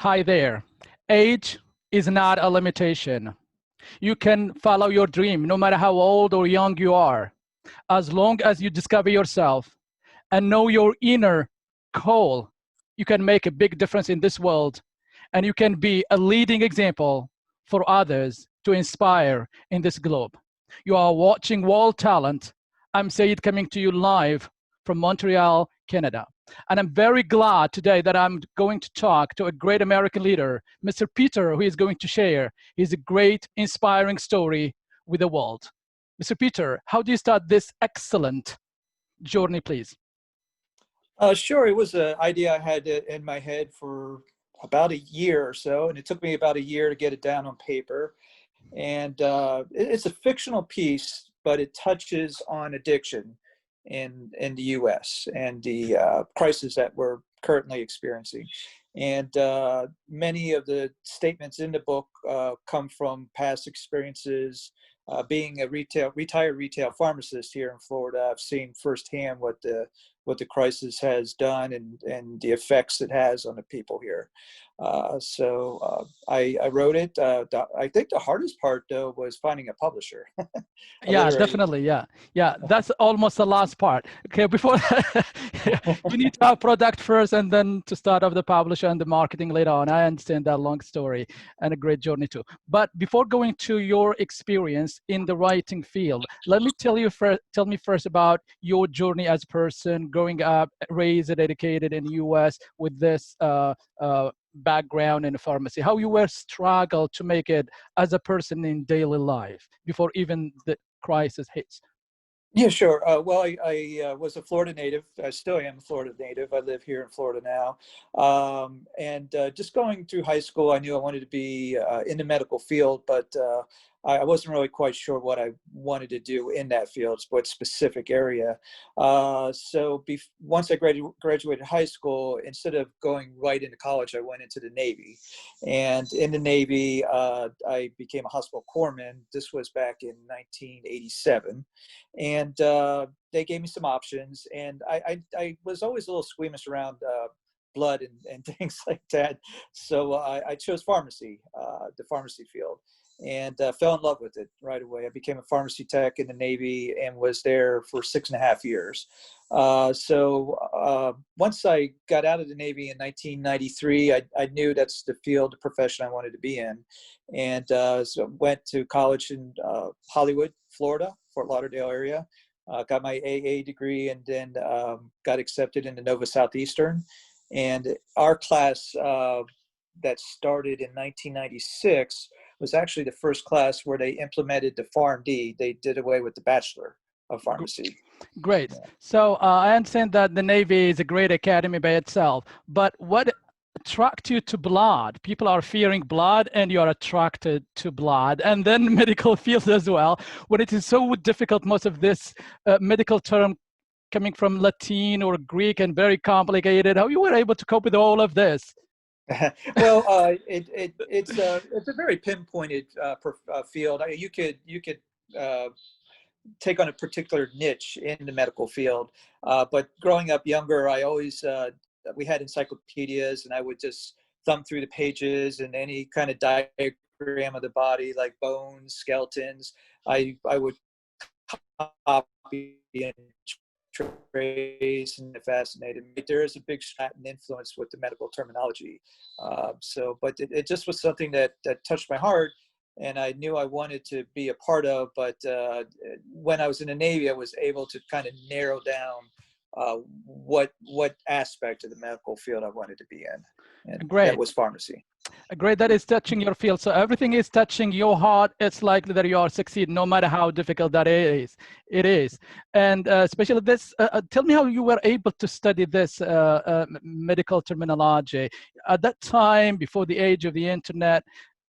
Hi there. Age is not a limitation. You can follow your dream no matter how old or young you are. As long as you discover yourself and know your inner call, you can make a big difference in this world, and you can be a leading example for others to inspire in this globe. You are watching World Talent. I'm Sayed, coming to you live from Montreal, Canada. And I'm very glad today that I'm going to talk to a great American leader, Mr. Peter, who is going to share his great, inspiring story with the world. Mr. Peter, how do you start this excellent journey, please? Sure. It was an idea I had in my head for about a year or so, and it took me about a year to get it down on paper. And it's a fictional piece, but it touches on addiction in the U.S. and the crisis that we're currently experiencing. And many of the statements in the book come from past experiences. Being a retired retail pharmacist here in Florida, I've seen firsthand what the crisis has done and the effects it has on the people here. I wrote it. I think the hardest part, though, was finding a publisher. Yeah, definitely. Yeah. That's almost the last part. Okay, before you need to have product first, and then to start off the publisher and the marketing later on. I understand that long story and a great journey too. But before going to your experience in the writing field, let me tell me first about your journey as a person, growing up, raised and educated in the U.S. with this background in pharmacy. How you were struggled to make it as a person in daily life before even the crisis hits. Yeah, sure. I was a Florida native. I still am a Florida native. I live here in Florida now. And just going through high school, I knew I wanted to be in the medical field, but I wasn't really quite sure what I wanted to do in that field, what specific area. Once I graduated high school, instead of going right into college, I went into the Navy. And in the Navy, I became a hospital corpsman. This was back in 1987. And they gave me some options, and I was always a little squeamish around blood and things like that. So I chose pharmacy, the pharmacy field, and fell in love with it right away. I became a pharmacy tech in the Navy and was there for 6.5 years. Once I got out of the Navy in 1993, I knew that's the field, the profession I wanted to be in. And so went to college in Hollywood, Florida, Fort Lauderdale area. Got my AA degree, and then got accepted into Nova Southeastern. And our class that started in 1996 was actually the first class where they implemented the PharmD. They did away with the Bachelor of Pharmacy. Great. So I understand that the Navy is a great academy by itself, but what attracts you to blood? People are fearing blood, and you are attracted to blood, and then medical field as well. When it is so difficult, most of this medical term coming from Latin or Greek and very complicated, how you were able to cope with all of this? Well, it's a very pinpointed field. You could take on a particular niche in the medical field. But growing up younger, I always we had encyclopedias, and I would just thumb through the pages, and any kind of diagram of the body, like bones, skeletons, I would copy and trace, and it fascinated me. There is a big Latin influence with the medical terminology. But it just was something that touched my heart, and I knew I wanted to be a part of. But when I was in the Navy, I was able to kind of narrow down what aspect of the medical field I wanted to be in, and Great. that was pharmacy. Great, that is touching your field. So everything is touching your heart. It's likely that you are succeed, no matter how difficult that is. It is, and especially this. Tell me how you were able to study this medical terminology at that time, before the age of the internet.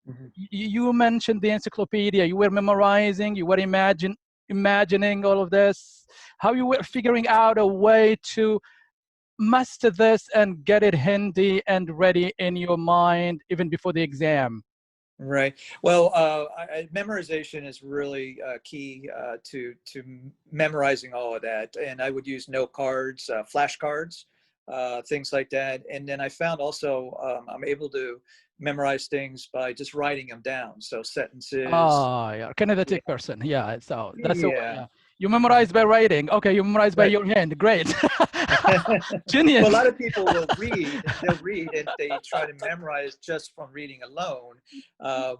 Mm-hmm. You mentioned the encyclopedia. You were memorizing. You were imagining all of this. How you were figuring out a way to master this and get it handy and ready in your mind even before the exam. Right. Well, memorization is really key to memorizing all of that. And I would use note cards, flashcards. things like that. And then I found also I'm able to memorize things by just writing them down. So sentences. Oh, yeah, Yeah. kinetic person. Yeah, so that's the way. Yeah. Yeah, you memorize by writing. Okay, you memorize by Right. your hand. Great. Well, a Genius. lot of people will read, they'll read and they try to memorize just from reading alone.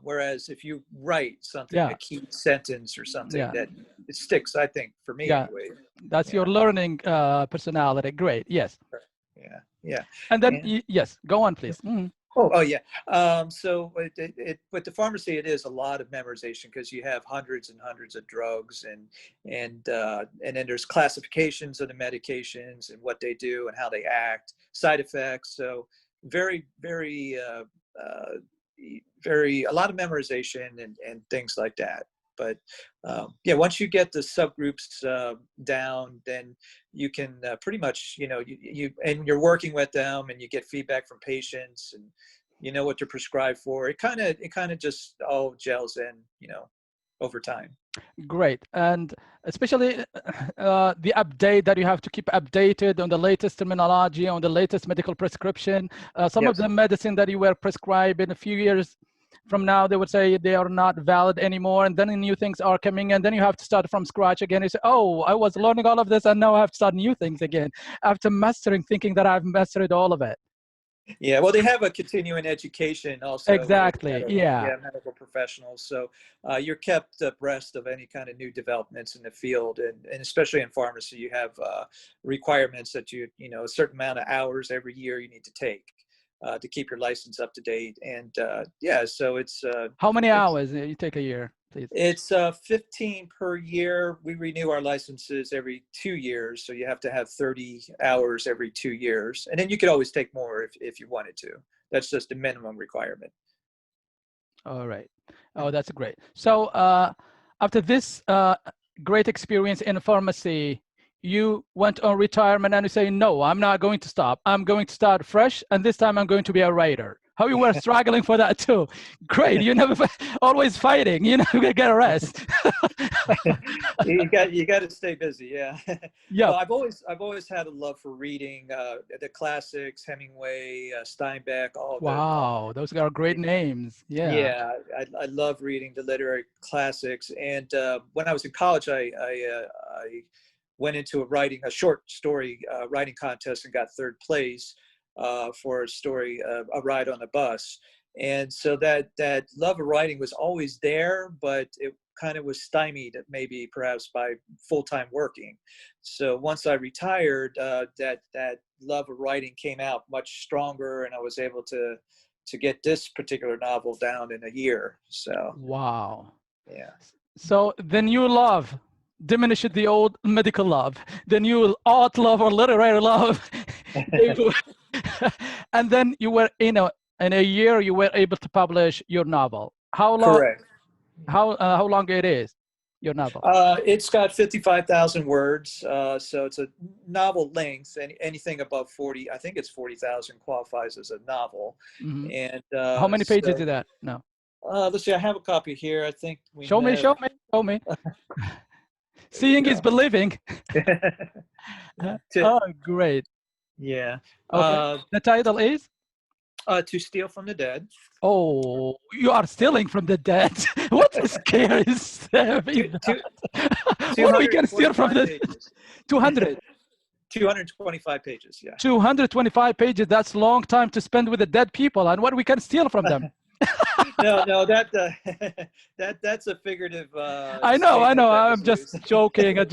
Whereas if you write something, Yeah, a key sentence or something, yeah, that it sticks, I think, for me yeah. anyway. That's your Yeah. learning personality. Great. Yes. Yeah. Yeah. And then, And yes, go on, please. Mhm. oh yeah. So with the pharmacy, it is a lot of memorization because you have hundreds and hundreds of drugs, and then there's classifications of the medications and what they do and how they act, side effects. So very, very, very a lot of memorization and things like that. But yeah, once you get the subgroups down, then you can pretty much, and you're working with them, and you get feedback from patients, and you know what to prescribe for. It kind of just all gels in, over time. Great. And especially the update that you have to keep updated on the latest terminology, on the latest medical prescription. Some of Yes. the medicine that you were prescribed in a few years from now, they would say they are not valid anymore. And then new things are coming, and then you have to start from scratch again. You say, oh, I was learning all of this, and now I have to start new things again after mastering, thinking that I've mastered all of it. Yeah, well, they have a continuing education also for Exactly. Yeah. medical professionals. So you're kept abreast of any kind of new developments in the field, and especially in pharmacy, you have requirements that a certain amount of hours every year you need to take to keep your license up to date. And yeah, so How many hours you take a year, please? it's 15 per year. We renew our licenses every 2 years, so you have to have 30 hours every 2 years, and then you could always take more if you wanted to. That's just a minimum requirement. All right. Oh, that's great. So after this great experience in pharmacy, you went on retirement and you say, no, I'm not going to stop. I'm going to start fresh, and this time I'm going to be a writer. How you were struggling for that too. Great. You never always fighting. You never get a rest. you got to stay busy. Yeah. Yeah. Well, I've always had a love for reading the classics, Hemingway, Steinbeck, Wow, those are great names. Yeah. yeah, I love reading the literary classics. And when I was in college, I went into a short story writing contest and got third place for a story, A Ride on the Bus. And so that love of writing was always there, but it kind of was stymied maybe perhaps by full-time working. So once I retired, that love of writing came out much stronger, and I was able to get this particular novel down in a year. So Wow. yeah. So the new love diminished the old medical love. The new art love or literary love. And then you were in a year you were able to publish your novel. How long? Correct. How long it is? Your novel? It's got 55,000 words, so it's a novel length. Anything above 40, I think it's 40,000 qualifies as a novel. Mm-hmm. And How many pages is that? No. let's see, I have a copy here. I think we Show me, have. show me, show me. Seeing is believing. Oh, great. Yeah. Okay. The title is? To Steal from the Dead. Oh, you are stealing from the dead. What a scary step is that? What we can steal from the 200? 225 pages, yeah. 225 pages, that's a long time to spend with the dead people, and what we can steal from them. No, that's a figurative. I know. I'm just joking. I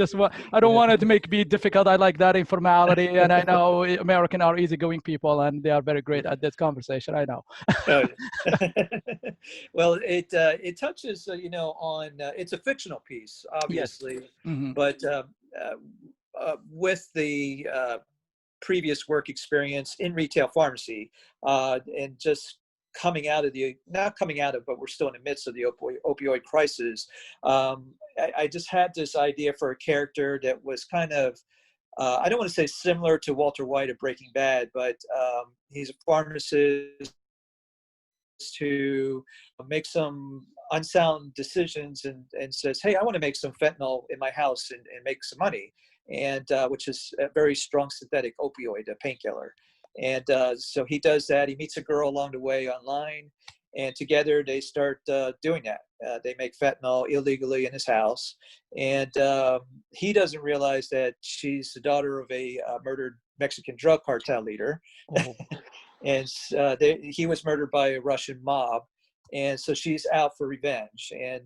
don't want it to be difficult. I like that informality, and I know Americans are easygoing people, and they are very great at this conversation. I know. Oh, yeah. Well, it touches, on it's a fictional piece, obviously, Yes. Mm-hmm. but with the previous work experience in retail pharmacy, and just not coming out of, but we're still in the midst of the opioid crisis. I just had this idea for a character that was kind of, I don't want to say similar to Walter White of Breaking Bad, but he's a pharmacist who makes some unsound decisions and says, hey, I want to make some fentanyl in my house and make some money, and which is a very strong synthetic opioid, a painkiller. And so he does that. He meets a girl along the way online, and together they start doing that. They make fentanyl illegally in his house, and he doesn't realize that she's the daughter of a murdered Mexican drug cartel leader. Oh. And he was murdered by a Russian mob, and so she's out for revenge. And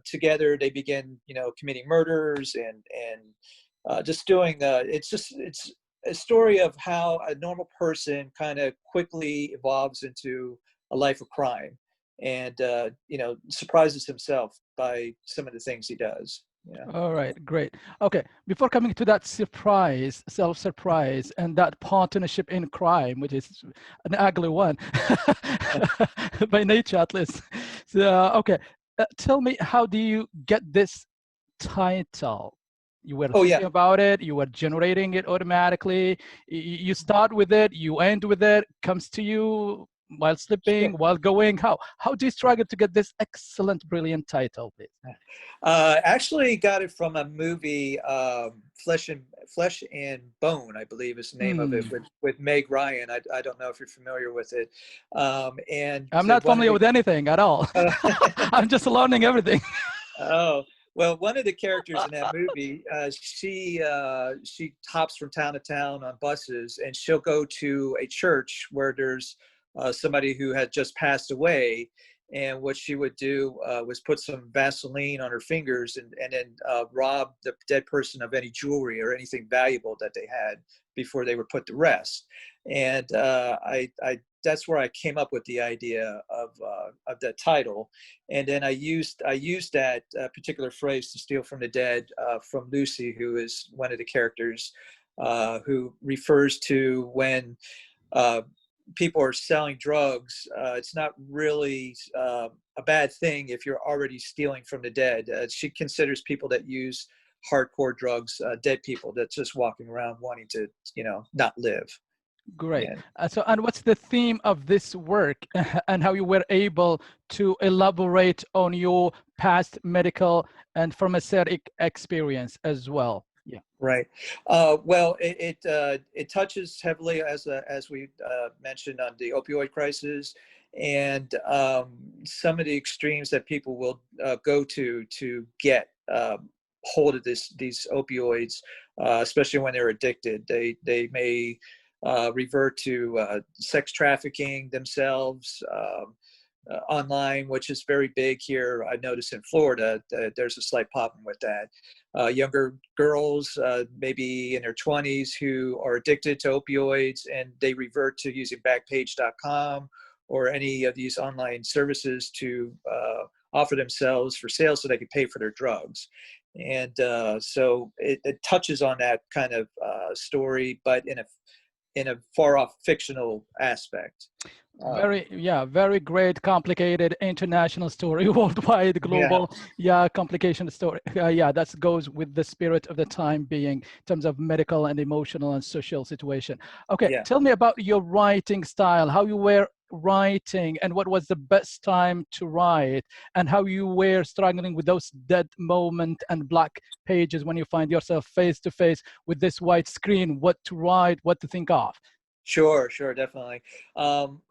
together they begin, committing murders and just doing. It's a story of how a normal person kind of quickly evolves into a life of crime, and surprises himself by some of the things he does. Yeah. All right, great. Okay, before coming to that surprise, self-surprise, and that partnership in crime, which is an ugly one, by nature at least. So, okay, tell me, how do you get this title? You were thinking about it, you were generating it automatically. You start with it, you end with it, comes to you while sleeping, while going. How do you struggle to get this excellent, brilliant title, please? Actually got it from a movie, Flesh and Bone, I believe is the name of it, with Meg Ryan. I don't know if you're familiar with it. And I'm not familiar with anything at all. I'm just learning everything. Oh, well, one of the characters in that movie, she hops from town to town on buses, and she'll go to a church where there's somebody who had just passed away. And what she would do was put some Vaseline on her fingers and then rob the dead person of any jewelry or anything valuable that they had before they were put to rest. And that's where I came up with the idea of that title. And then I used that particular phrase to steal from the dead from Lucy, who is one of the characters, who refers to when people are selling drugs. It's not really a bad thing if you're already stealing from the dead. She considers people that use hardcore drugs dead people that's just walking around wanting to, not live. Great. So, and what's the theme of this work, and how you were able to elaborate on your past medical and pharmaceutic experience as well? Yeah. Right. Well, it touches heavily, as we mentioned, on the opioid crisis and some of the extremes that people will go to get hold of these opioids, especially when they're addicted. They may revert to sex trafficking themselves online, which is very big here. I noticed in Florida there's a slight problem with that. Younger girls, maybe in their 20s, who are addicted to opioids, and they revert to using Backpage.com or any of these online services to offer themselves for sale so they can pay for their drugs. And so it touches on that kind of story, but in a far off fictional aspect. Very great, complicated, international story, worldwide, global, complication story. That goes with the spirit of the time being in terms of medical and emotional and social situation. Okay, tell me about your writing style, how you were writing, and what was the best time to write, and how you were struggling with those dead moment and black pages when you find yourself face to face with this white screen, what to write, what to think of. Sure, definitely.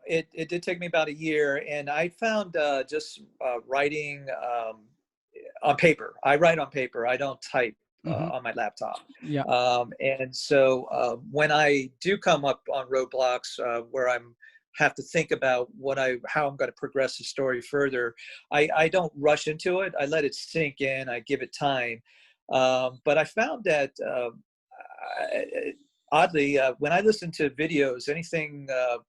It did take me about a year, and I found just writing on paper. I write on paper. I don't type on my laptop. And so when I do come up on roadblocks where I'm have to think about how I'm going to progress the story further, I don't rush into it. I let it sink in. I give it time. But I found that oddly, when I listen to videos, anything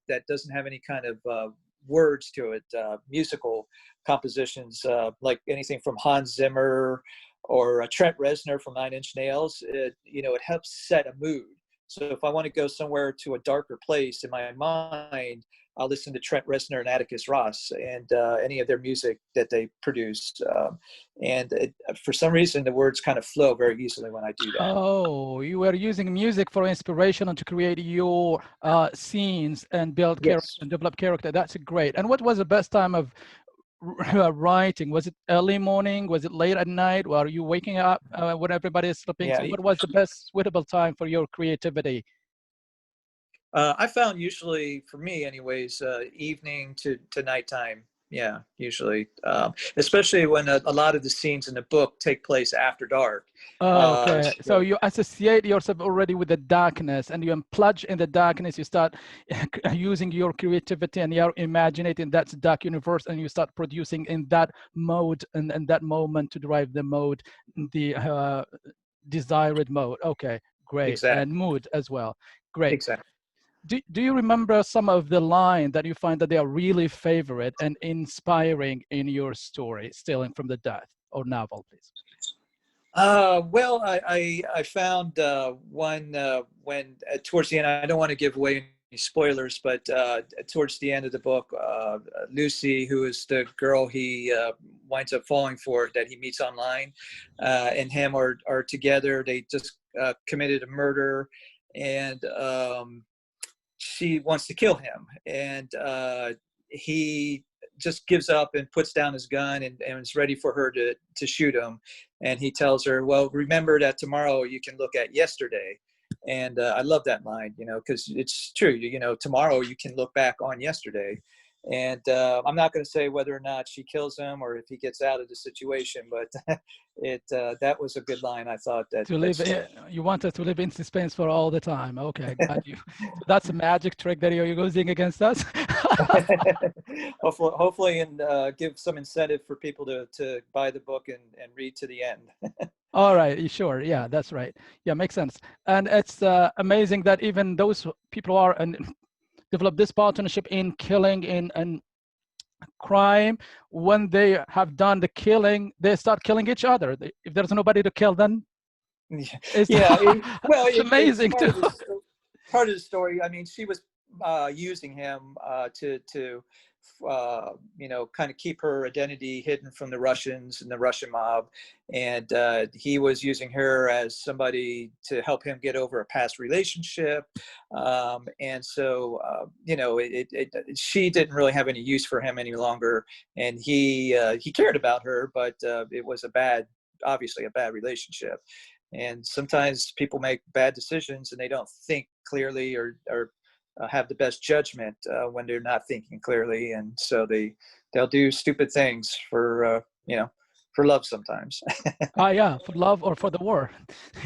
that doesn't have any kind of words to it, musical compositions, like anything from Hans Zimmer or Trent Reznor from Nine Inch Nails, it helps set a mood. So if I want to go somewhere to a darker place in my mind, I'll listen to Trent Reznor and Atticus Ross and any of their music that they produce. For some reason, the words kind of flow very easily when I do that. Oh, you were using music for inspiration and to create your scenes and build character and develop character. That's great. And what was the best time of writing? Was it early morning? Was it late at night? Or are you waking up when everybody is sleeping? Yeah. So what was the best suitable time for your creativity? I found usually, for me anyways, evening to nighttime. Yeah, usually, especially when a lot of the scenes in the book take place after dark. Oh, okay. So So you associate yourself already with the darkness, and you plunge in the darkness. You start using your creativity and your imagining that dark universe, and you start producing in that mode and that moment to drive the mode, the desired mode. Okay, great. And exactly, mood as well. Great. exactly. Do you remember some of the line that you find that they are really favorite and inspiring in your story, stealing from the death or novel, please? Well, I found one when towards the end. I don't want to give away any spoilers, but towards the end of the book, Lucy, who is the girl he winds up falling for, that he meets online, and him are together. They just committed a murder, and she wants to kill him, and he just gives up and puts down his gun and is ready for her to shoot him. And he tells her, well, remember that tomorrow you can look at yesterday. And I love that line, because it's true. Tomorrow you can look back on yesterday. And I'm not going to say whether or not she kills him or if he gets out of the situation, but that was a good line. I thought To live, you want us to live in suspense for all the time. Okay, got you. So that's a magic trick that you're using against us. hopefully, and give some incentive for people to buy the book and read to the end. All right, sure. Yeah, that's right. Yeah, makes sense. And it's amazing that even those people are and develop this partnership in killing in crime. When they have done the killing, they start killing each other. If there's nobody to kill, then it's, Yeah, well, it's it's amazing too. part of the story. I mean, she was using him to kind of keep her identity hidden from the Russians and the Russian mob, and he was using her as somebody to help him get over a past relationship, and so she didn't really have any use for him any longer, and he cared about her, but it was obviously a bad relationship. And sometimes people make bad decisions and they don't think clearly or have the best judgment when they're not thinking clearly, and so they'll do stupid things for love sometimes. Yeah, for love or for the war.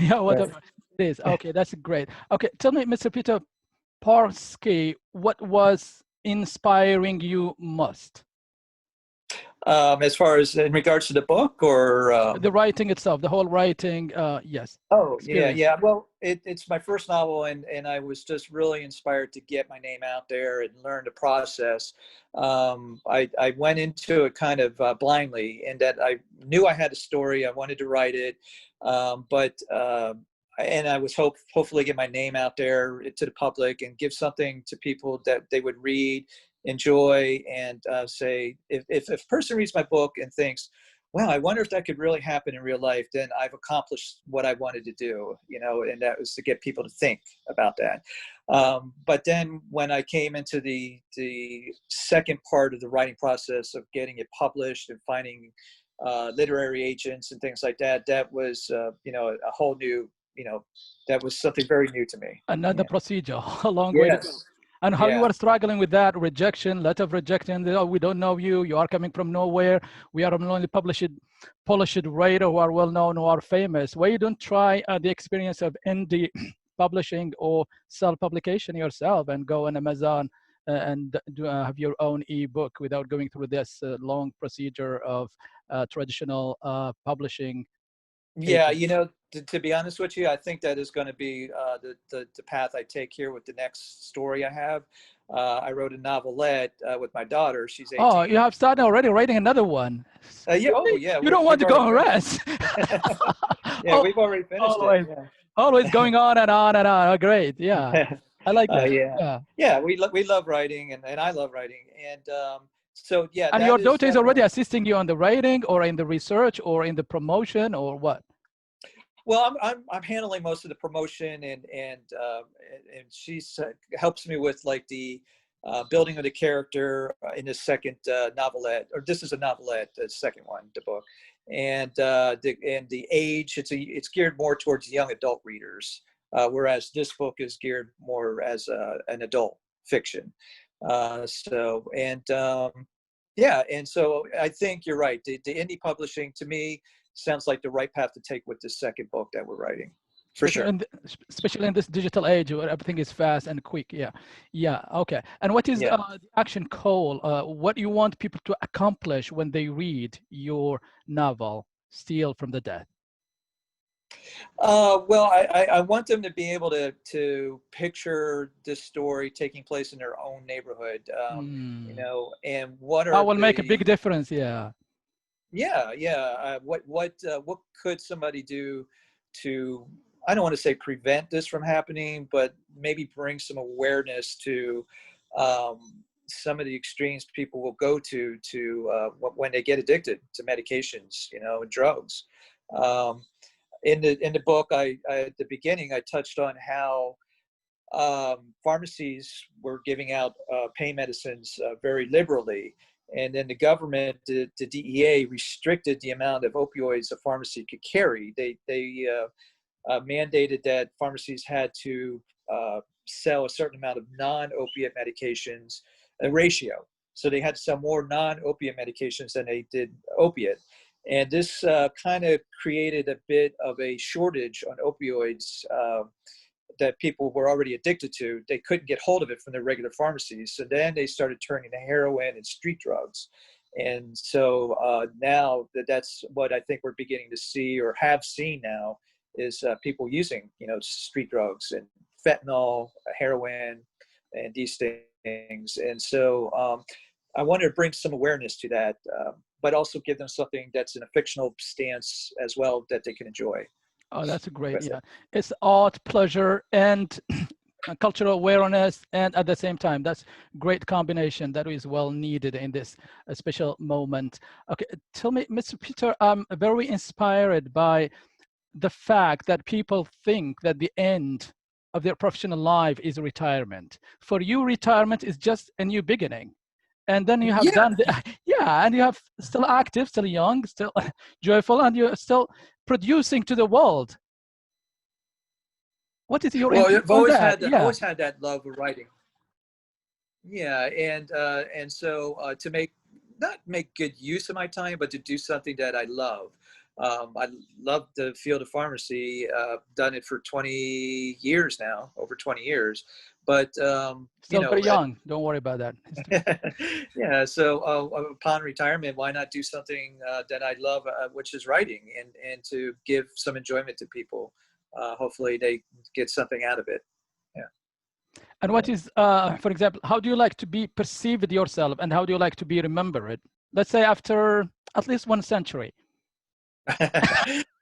Yeah, Right. whatever it is. Okay, that's great. Okay, tell me, Mr. Peter Parsky, what was inspiring you most? As far as in regards to the book, or The writing itself, the whole writing, yes, oh, yeah, experience. yeah. Well, it's my first novel, and I was just really inspired to get my name out there and learn the process. I went into it kind of blindly, in that I knew I had a story. I wanted to write it, but and I was hopefully get my name out there to the public and give something to people that they would read, enjoy, and say, if a person reads my book and thinks, wow, I wonder if that could really happen in real life, then I've accomplished what I wanted to do, and that was to get people to think about that. But then when I came into the second part of the writing process of getting it published and finding literary agents and things like that, that was, a whole new, that was something very new to me. Another Yeah. procedure, a long way to go. Yes. And how you Yeah. were struggling with that rejection, letter of rejection, oh, we don't know you, you are coming from nowhere, we are only polished writer who are well known, who are famous. Why you don't try the experience of indie publishing or self-publication yourself and go on Amazon and have your own ebook without going through this long procedure of traditional publishing Yeah, agents? to be honest with you, I think that is going to be the path I take here with the next story I have. I wrote a novelette with my daughter. She's Oh, 18. you have started already writing another one. Yeah. Oh, Really? yeah. You don't want We've to go already on finished rest. it. Yeah, Oh, we've already finished it. always, always going on and on and on. Oh, great. Yeah, Yeah. I like that. Yeah. Yeah. Yeah. We love writing, and I love writing, and so yeah, And that your is daughter is already definitely. assisting you on the writing or in the research or in the promotion or what? Well, I'm handling most of the promotion, and she's helps me with like the building of the character in the second novelette, or this is a novelette, the second one, the book, and the age, it's geared more towards young adult readers, whereas this book is geared more as an adult fiction. Yeah, and so I think you're right. The indie publishing to me sounds like the right path to take with this second book that we're writing, for especially sure. in, especially in this digital age where everything is fast and quick. Yeah, yeah, okay. And what is Yeah. the action call? What you want people to accomplish when they read your novel, Steal from the Death? Well, I want them to be able to picture this story taking place in their own neighborhood, you know, and what That are will make a the, big difference. Yeah. yeah, what could somebody do to, I don't want to say prevent this from happening, but maybe bring some awareness to um, some of the extremes people will go to when they get addicted to medications, you know, and drugs. Um, in the book, at the beginning, I touched on how pharmacies were giving out pain medicines very liberally, and then the government, the DEA, restricted the amount of opioids a pharmacy could carry. They mandated that pharmacies had to sell a certain amount of non-opiate medications, a ratio. So they had to sell more non-opiate medications than they did opiate. And this kind of created a bit of a shortage on opioids that people were already addicted to. They couldn't get hold of it from their regular pharmacies. So then they started turning to heroin and street drugs. And so now that's what I think we're beginning to see, or have seen now, is people using, you know, street drugs and fentanyl, heroin, and these things. And so I wanted to bring some awareness to that, but also give them something that's in a fictional stance as well that they can enjoy. Oh, that's a great, yeah. It's art, pleasure, and cultural awareness, and at the same time, that's great combination that is well needed in this special moment. Okay, tell me, Mr. Peter, I'm very inspired by the fact that people think that the end of their professional life is retirement. For you, retirement is just a new beginning. And then you have Yeah. done, yeah, and you have still active, still young, still joyful, and you're still producing to the world. What is your Well, input I've on always that? had Yeah. that love of writing. Yeah, and so to not make good use of my time, but to do something that I love. I love the field of pharmacy. Done it for 20 years now, over 20 years. But you Still very know, young. Don't worry about that. yeah. So upon retirement, why not do something that I love, which is writing, and to give some enjoyment to people. Hopefully, they get something out of it. Yeah. And what is, for example, how do you like to be perceived yourself, and how do you like to be remembered? Let's say after at least 1 century.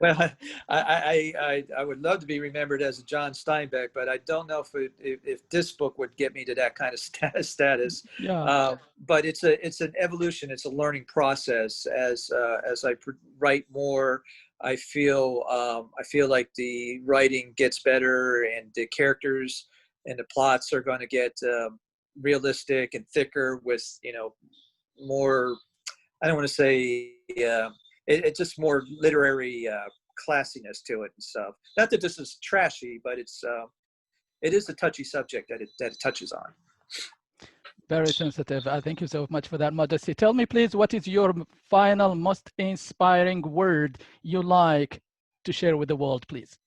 Well, I would love to be remembered as a John Steinbeck, but I don't know if this book would get me to that kind of status. Yeah. But it's an evolution. It's a learning process. As I write more, I feel like the writing gets better, and the characters and the plots are going to get realistic and thicker with, you know, more, I don't want to say it's just more literary classiness to it and stuff. Not that this is trashy, but it is a touchy subject that it touches on. Very sensitive. Thank you so much for that modesty. Tell me, please, what is your final, most inspiring word you like to share with the world, please?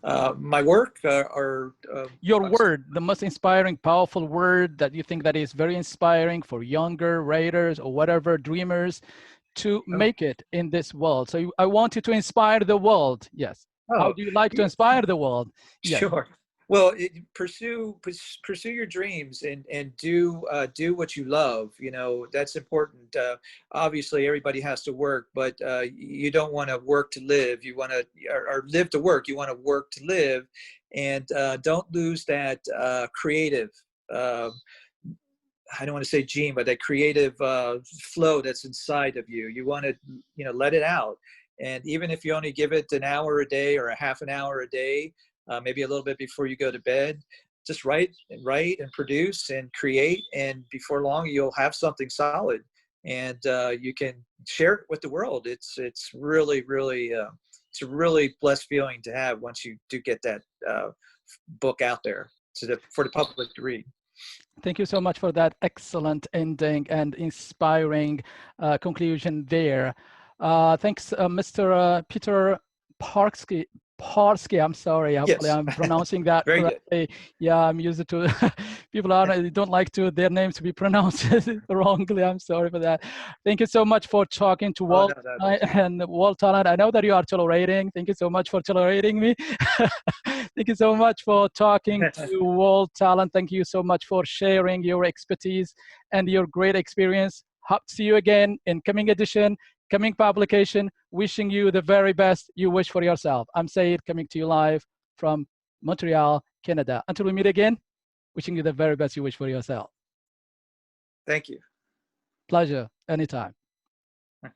My work, or your word, the most inspiring, powerful word that you think that is very inspiring for younger writers or whatever, dreamers, to make it in this world. So I want you to inspire the world. Yes. How do you like to inspire the world? Yes. Sure. Well, pursue your dreams, and do what you love. You know, that's important. Obviously, everybody has to work, but you don't want to work to live. You want to, or live to work. You want to work to live, and don't lose that creative. I don't want to say gene, but that creative flow that's inside of you. You want to, you know, let it out. And even if you only give it an hour a day or a half an hour a day, maybe a little bit before you go to bed, just write and produce and create, and before long you'll have something solid, and you can share it with the world. It's really it's a really blessed feeling to have once you do get that book out there for the public to read. Thank you so much for that excellent ending and inspiring conclusion there. Thanks, Mr. Peter Parsky. I'm sorry. Hopefully, Yes. I'm pronouncing that Very correctly. good. Yeah, I'm used to people don't like their names to be pronounced wrongly. I'm sorry for that. Thank you so much for talking to Oh, Walt no. and Walt Talent. I know that you are tolerating. Thank you so much for tolerating me. Thank you so much for talking to Walt Talent. Thank you so much for sharing your expertise and your great experience. Hope to see you again in coming edition, coming publication. Wishing you the very best you wish for yourself. I'm Saeed, coming to you live from Montreal, Canada. Until we meet again, wishing you the very best you wish for yourself. Thank you. Pleasure. Anytime. Okay.